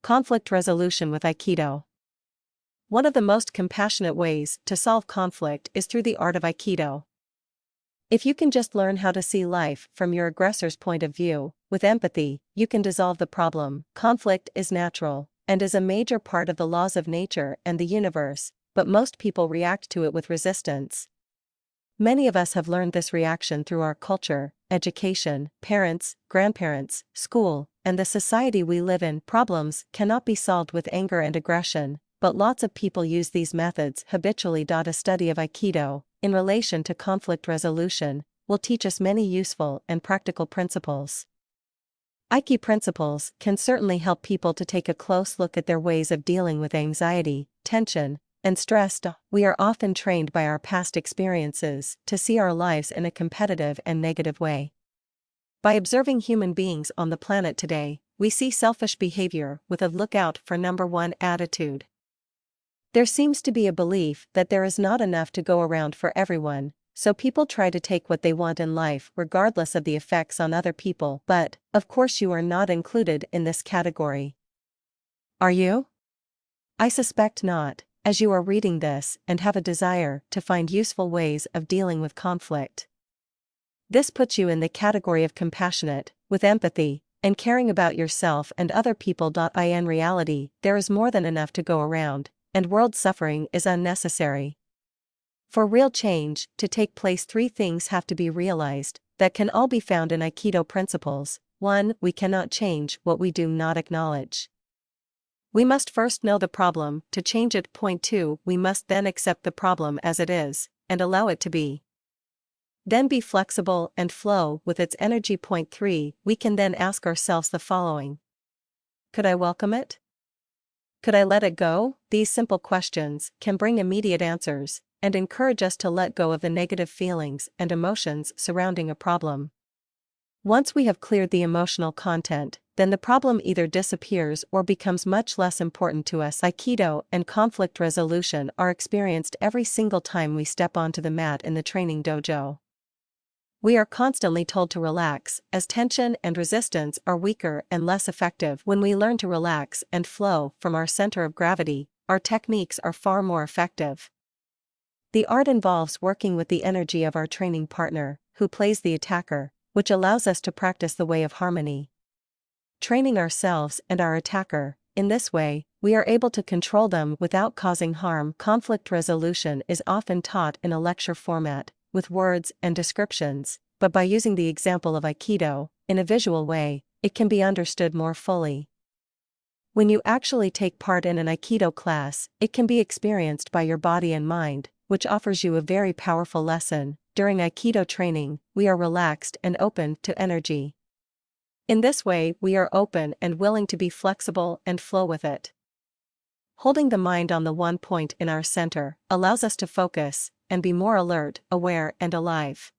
Conflict resolution with Aikido. One of the most compassionate ways to solve conflict is through the art of Aikido. If you can just learn how to see life from your aggressor's point of view, with empathy, you can dissolve the problem. Conflict is natural, and is a major part of the laws of nature and the universe, but most people react to it with resistance. Many of us have learned this reaction through our culture, education, parents, grandparents, school, and the society we live in. Problems cannot be solved with anger and aggression, but lots of people use these methods habitually. A study of Aikido, in relation to conflict resolution, will teach us many useful and practical principles. Aiki principles can certainly help people to take a close look at their ways of dealing with anxiety, tension, and stress. We are often trained by our past experiences to see our lives in a competitive and negative way. By observing human beings on the planet today, we see selfish behavior with a look-out for number one attitude. There seems to be a belief that there is not enough to go around for everyone, so people try to take what they want in life regardless of the effects on other people. But, of course, you are not included in this category. Are you? I suspect not, as you are reading this and have a desire to find useful ways of dealing with conflict. This puts you in the category of compassionate, with empathy, and caring about yourself and other people. In reality, there is more than enough to go around, and world suffering is unnecessary. For real change to take place, three things have to be realized that can all be found in Aikido principles. 1. We cannot change what we do not acknowledge. We must first know the problem to change it. 2. We must then accept the problem as it is, and allow it to be. Then be flexible and flow with its energy. 3. We can then ask ourselves the following: could I welcome it? Could I let it go? These simple questions can bring immediate answers and encourage us to let go of the negative feelings and emotions surrounding a problem. Once we have cleared the emotional content, then the problem either disappears or becomes much less important to us. Aikido and conflict resolution are experienced every single time we step onto the mat in the training dojo. We are constantly told to relax, as tension and resistance are weaker and less effective. When we learn to relax and flow from our center of gravity, our techniques are far more effective. The art involves working with the energy of our training partner, who plays the attacker, which allows us to practice the way of harmony. Training ourselves and our attacker, in this way, we are able to control them without causing harm. Conflict resolution is often taught in a lecture format, with words and descriptions, but by using the example of Aikido, in a visual way, it can be understood more fully. When you actually take part in an Aikido class, it can be experienced by your body and mind, which offers you a very powerful lesson. During Aikido training, we are relaxed and open to energy. In this way, we are open and willing to be flexible and flow with it. Holding the mind on the one point in our center allows us to focus and be more alert, aware, and alive.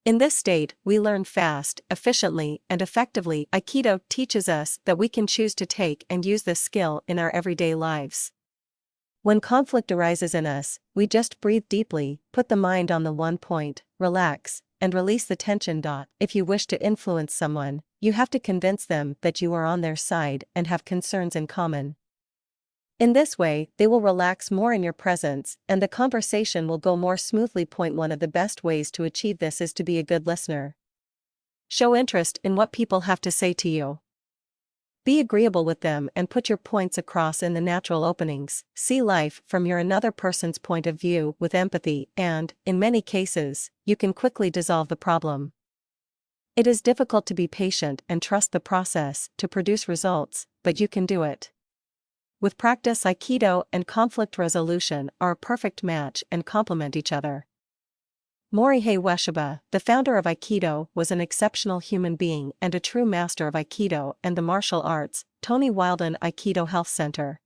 In this state, we learn fast, efficiently, and effectively. Aikido teaches us that we can choose to take and use this skill in our everyday lives. When conflict arises in us, we just breathe deeply, put the mind on the one point, relax, and release the tension. If you wish to influence someone, you have to convince them that you are on their side and have concerns in common. In this way, they will relax more in your presence, and the conversation will go more smoothly. One of the best ways to achieve this is to be a good listener. Show interest in what people have to say to you. Be agreeable with them and put your points across in the natural openings. See life from another person's point of view with empathy, and, in many cases, you can quickly dissolve the problem. It is difficult to be patient and trust the process to produce results, but you can do it. With practice, Aikido and conflict resolution are a perfect match and complement each other. Morihei Ueshiba, the founder of Aikido, was an exceptional human being and a true master of Aikido and the martial arts. Tony Wilden Aikido Health Center.